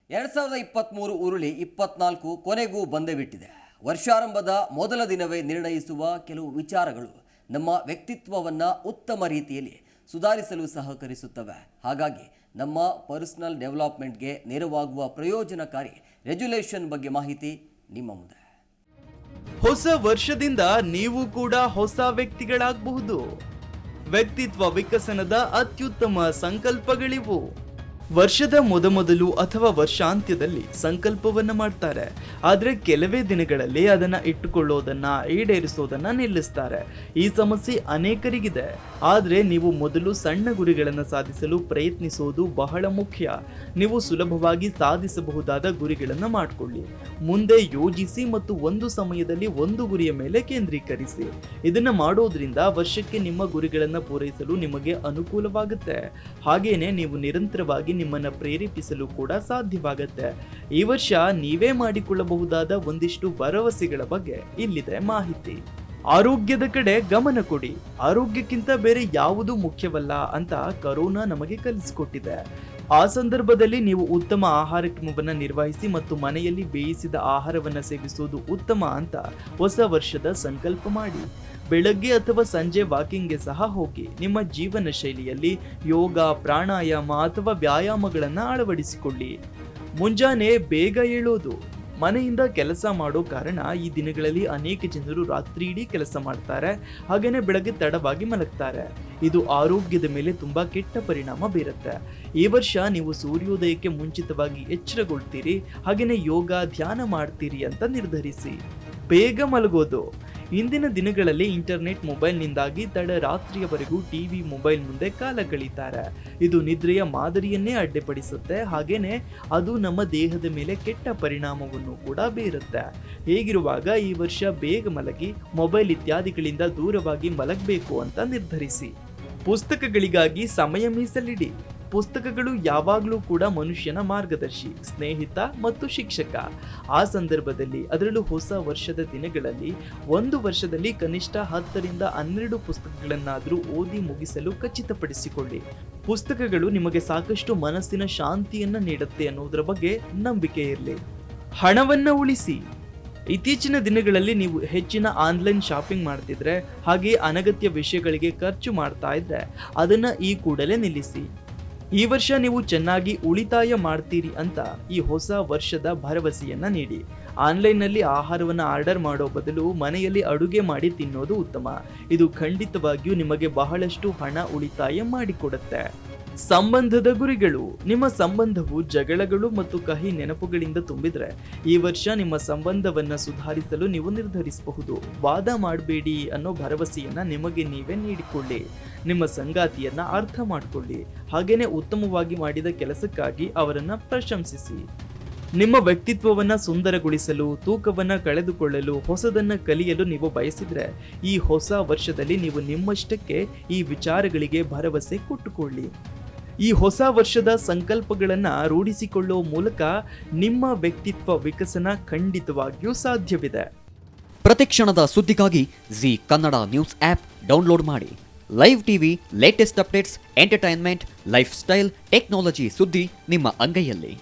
2023 ಉರುಳಿ 24 ಕೊನೆಗೂ ಬಂದೇ ಬಿಟ್ಟಿದೆ. ವರ್ಷಾರಂಭದ ಮೊದಲ ದಿನವೇ ನಿರ್ಣಯಿಸುವ ಕೆಲವು ವಿಚಾರಗಳು ನಮ್ಮ ವ್ಯಕ್ತಿತ್ವವನ್ನು ಉತ್ತಮ ರೀತಿಯಲ್ಲಿ ಸುಧಾರಿಸಲು ಸಹಕರಿಸುತ್ತವೆ. ಹಾಗಾಗಿ ನಮ್ಮ ಪರ್ಸನಲ್ ಡೆವಲಪ್ಮೆಂಟ್ಗೆ ನೆರವಾಗುವ ಪ್ರಯೋಜನಕಾರಿ ರೆಜುಲೇಷನ್ ಬಗ್ಗೆ ಮಾಹಿತಿ ನಿಮ್ಮ ಮುಂದೆ. ಹೊಸ ವರ್ಷದಿಂದ ನೀವು ಕೂಡ ಹೊಸ ವ್ಯಕ್ತಿಗಳಾಗಬಹುದು. ವ್ಯಕ್ತಿತ್ವ ವಿಕಸನದ ಅತ್ಯುತ್ತಮ ಸಂಕಲ್ಪಗಳಿವು. ವರ್ಷದ ಮೊದಲು ಅಥವಾ ವರ್ಷಾಂತ್ಯದಲ್ಲಿ ಸಂಕಲ್ಪವನ್ನ ಮಾಡ್ತಾರೆ, ಆದ್ರೆ ಕೆಲವೇ ದಿನಗಳಲ್ಲಿ ಅದನ್ನ ಇಟ್ಟುಕೊಳ್ಳೋದನ್ನ ಈಡೇರಿಸೋದನ್ನ ನಿಲ್ಲಿಸ್ತಾರೆ. ಈ ಸಮಸ್ಯೆ ಅನೇಕರಿಗಿದೆ. ಆದ್ರೆ ನೀವು ಮೊದಲು ಸಣ್ಣ ಗುರಿಗಳನ್ನು ಸಾಧಿಸಲು ಪ್ರಯತ್ನಿಸೋದು ಬಹಳ ಮುಖ್ಯ. ನೀವು ಸುಲಭವಾಗಿ ಸಾಧಿಸಬಹುದಾದ ಗುರಿಗಳನ್ನ ಮಾಡಿಕೊಳ್ಳಿ. ಮುಂದೆ ಯೋಜಿಸಿ ಮತ್ತು ಒಂದು ಸಮಯದಲ್ಲಿ ಒಂದು ಗುರಿಯ ಮೇಲೆ ಕೇಂದ್ರೀಕರಿಸಿ. ಇದನ್ನ ಮಾಡೋದ್ರಿಂದ ವರ್ಷಕ್ಕೆ ನಿಮ್ಮ ಗುರಿಗಳನ್ನ ಪೂರೈಸಲು ನಿಮಗೆ ಅನುಕೂಲವಾಗುತ್ತೆ. ಹಾಗೇನೆ ನೀವು ನಿರಂತರವಾಗಿ ನಿಮ್ಮನ್ನ ಪ್ರೇರೇಪಿಸಲು ಕೂಡ ಸಾಧ್ಯವಾಗುತ್ತೆ. ಈ ವರ್ಷ ನೀವೇ ಮಾಡಿಕೊಳ್ಳಬಹುದಾದ ಒಂದಿಷ್ಟು ಭರವಸೆಗಳ ಬಗ್ಗೆ ಇಲ್ಲಿದೆ ಮಾಹಿತಿ. ಆರೋಗ್ಯದ ಕಡೆ ಗಮನ ಕೊಡಿ. ಆರೋಗ್ಯಕ್ಕಿಂತ ಬೇರೆ ಯಾವುದೂ ಮುಖ್ಯವಲ್ಲ ಅಂತ ಕರೋನಾ ನಮಗೆ ಕಲಿಸಿಕೊಟ್ಟಿದೆ. ಆ ಸಂದರ್ಭದಲ್ಲಿ ನೀವು ಉತ್ತಮ ಆಹಾರ ಕ್ರಮವನ್ನು ನಿರ್ವಹಿಸಿ ಮತ್ತು ಮನೆಯಲ್ಲಿ ಬೇಯಿಸಿದ ಆಹಾರವನ್ನು ಸೇವಿಸುವುದು ಉತ್ತಮ ಅಂತ ಹೊಸ ವರ್ಷದ ಸಂಕಲ್ಪ ಮಾಡಿ. ಬೆಳಗ್ಗೆ ಅಥವಾ ಸಂಜೆ ವಾಕಿಂಗ್ಗೆ ಸಹ ಹೋಗಿ. ನಿಮ್ಮ ಜೀವನ ಶೈಲಿಯಲ್ಲಿ ಯೋಗ, ಪ್ರಾಣಾಯಾಮ ಅಥವಾ ವ್ಯಾಯಾಮಗಳನ್ನು ಅಳವಡಿಸಿಕೊಳ್ಳಿ. ಮುಂಜಾನೆ ಬೇಗ ಏಳೋದು. ಮನೆಯಿಂದ ಕೆಲಸ ಮಾಡೋ ಕಾರಣ ಈ ದಿನಗಳಲ್ಲಿ ಅನೇಕ ಜನರು ರಾತ್ರಿ ಇಡೀ ಕೆಲಸ ಮಾಡ್ತಾರೆ, ಹಾಗೇನೆ ಬೆಳಗ್ಗೆ ತಡವಾಗಿ ಮಲಗ್ತಾರೆ. ಇದು ಆರೋಗ್ಯದ ಮೇಲೆ ತುಂಬಾ ಕೆಟ್ಟ ಪರಿಣಾಮ ಬೀರುತ್ತೆ. ಈ ವರ್ಷ ನೀವು ಸೂರ್ಯೋದಯಕ್ಕೆ ಮುಂಚಿತವಾಗಿ ಎಚ್ಚರಗೊಳ್ತೀರಿ, ಹಾಗೇನೆ ಯೋಗ, ಧ್ಯಾನ ಮಾಡ್ತೀರಿ ಅಂತ ನಿರ್ಧರಿಸಿ. ಬೇಗ ಮಲಗೋದು. ಇಂದಿನ ದಿನಗಳಲ್ಲಿ ಇಂಟರ್ನೆಟ್, ಮೊಬೈಲ್ನಿಂದಾಗಿ ತಡರಾತ್ರಿಯವರೆಗೂ ಟಿವಿ, ಮೊಬೈಲ್ ಮುಂದೆ ಕಾಲ ಕಳೀತಾರೆ. ಇದು ನಿದ್ರೆಯ ಮಾದರಿಯನ್ನೇ ಅಡ್ಡಿಪಡಿಸುತ್ತೆ, ಹಾಗೇನೆ ಅದು ನಮ್ಮ ದೇಹದ ಮೇಲೆ ಕೆಟ್ಟ ಪರಿಣಾಮವನ್ನು ಕೂಡ ಬೀರುತ್ತೆ. ಹೀಗಿರುವಾಗ ಈ ವರ್ಷ ಬೇಗ ಮಲಗಿ ಮೊಬೈಲ್ ಇತ್ಯಾದಿಗಳಿಂದ ದೂರವಾಗಿ ಮಲಗಬೇಕು ಅಂತ ನಿರ್ಧರಿಸಿ. ಪುಸ್ತಕಗಳಿಗಾಗಿ ಸಮಯ ಮೀಸಲಿಡಿ. ಪುಸ್ತಕಗಳು ಯಾವಾಗಲೂ ಕೂಡ ಮನುಷ್ಯನ ಮಾರ್ಗದರ್ಶಿ, ಸ್ನೇಹಿತ ಮತ್ತು ಶಿಕ್ಷಕ. ಆ ಸಂದರ್ಭದಲ್ಲಿ, ಅದರಲ್ಲೂ ಹೊಸ ವರ್ಷದ ದಿನಗಳಲ್ಲಿ, ಒಂದು ವರ್ಷದಲ್ಲಿ ಕನಿಷ್ಠ 10 ರಿಂದ 12 ಪುಸ್ತಕಗಳನ್ನಾದರೂ ಓದಿ ಮುಗಿಸಲು ಖಚಿತಪಡಿಸಿಕೊಳ್ಳಿ. ಪುಸ್ತಕಗಳು ನಿಮಗೆ ಸಾಕಷ್ಟು ಮನಸ್ಸಿನ ಶಾಂತಿಯನ್ನ ನೀಡುತ್ತೆ ಅನ್ನೋದರ ಬಗ್ಗೆ ನಂಬಿಕೆ ಇರಲಿ. ಹಣವನ್ನ ಉಳಿಸಿ. ಇತ್ತೀಚಿನ ದಿನಗಳಲ್ಲಿ ನೀವು ಹೆಚ್ಚಿನ ಆನ್ಲೈನ್ ಶಾಪಿಂಗ್ ಮಾಡ್ತಿದ್ರೆ, ಹಾಗೆ ಅನಗತ್ಯ ವಿಷಯಗಳಿಗೆ ಖರ್ಚು ಮಾಡ್ತಾ ಇದ್ರೆ ಅದನ್ನ ಈ ಕೂಡಲೇ ನಿಲ್ಲಿಸಿ. ಈ ವರ್ಷ ನೀವು ಚೆನ್ನಾಗಿ ಉಳಿತಾಯ ಮಾಡ್ತೀರಿ ಅಂತ ಈ ಹೊಸ ವರ್ಷದ ಭರವಸೆಯನ್ನ ನೀಡಿ. ಆನ್ಲೈನ್ನಲ್ಲಿ ಆಹಾರವನ್ನು ಆರ್ಡರ್ ಮಾಡೋ ಬದಲು ಮನೆಯಲ್ಲಿ ಅಡುಗೆ ಮಾಡಿ ತಿನ್ನೋದು ಉತ್ತಮ. ಇದು ಖಂಡಿತವಾಗಿಯೂ ನಿಮಗೆ ಬಹಳಷ್ಟು ಹಣ ಉಳಿತಾಯ ಮಾಡಿಕೊಡುತ್ತೆ. ಸಂಬಂಧದ ಗುರಿಗಳು. ನಿಮ್ಮ ಸಂಬಂಧವು ಜಗಳಗಳು ಮತ್ತು ಕಹಿ ನೆನಪುಗಳಿಂದ ತುಂಬಿದ್ರೆ ಈ ವರ್ಷ ನಿಮ್ಮ ಸಂಬಂಧವನ್ನ ಸುಧಾರಿಸಲು ನೀವು ನಿರ್ಧರಿಸಬಹುದು. ವಾದ ಮಾಡಬೇಡಿ ಅನ್ನೋ ಭರವಸೆಯನ್ನ ನಿಮಗೆ ನೀವೇ ನೀಡಿಕೊಳ್ಳಿ. ನಿಮ್ಮ ಸಂಗಾತಿಯನ್ನ ಅರ್ಥ ಮಾಡಿಕೊಳ್ಳಿ, ಹಾಗೇನೆ ಉತ್ತಮವಾಗಿ ಮಾಡಿದ ಕೆಲಸಕ್ಕಾಗಿ ಅವರನ್ನ ಪ್ರಶಂಸಿಸಿ. ನಿಮ್ಮ ವ್ಯಕ್ತಿತ್ವವನ್ನ ಸುಂದರಗೊಳಿಸಲು, ತೂಕವನ್ನ ಕಳೆದುಕೊಳ್ಳಲು, ಹೊಸದನ್ನ ಕಲಿಯಲು ನೀವು ಬಯಸಿದ್ರೆ ಈ ಹೊಸ ವರ್ಷದಲ್ಲಿ ನೀವು ನಿಮ್ಮಷ್ಟಕ್ಕೆ ಈ ವಿಚಾರಗಳಿಗೆ ಭರವಸೆ ಕೊಟ್ಟುಕೊಳ್ಳಿ. ಈ ಹೊಸ ವರ್ಷದ ಸಂಕಲ್ಪಗಳನ್ನು ರೂಢಿಸಿಕೊಳ್ಳುವ ಮೂಲಕ ನಿಮ್ಮ ವ್ಯಕ್ತಿತ್ವ ವಿಕಸನ ಖಂಡಿತವಾಗಿಯೂ ಸಾಧ್ಯವಿದೆ. ಪ್ರತಿಕ್ಷಣದ ಸುದ್ದಿಗಾಗಿ Zee Kannada news app download ಮಾಡಿ. Live TV, latest updates, entertainment, lifestyle, technology ಸುದ್ದಿ ನಿಮ್ಮ ಅಂಗೈಯಲ್ಲಿ.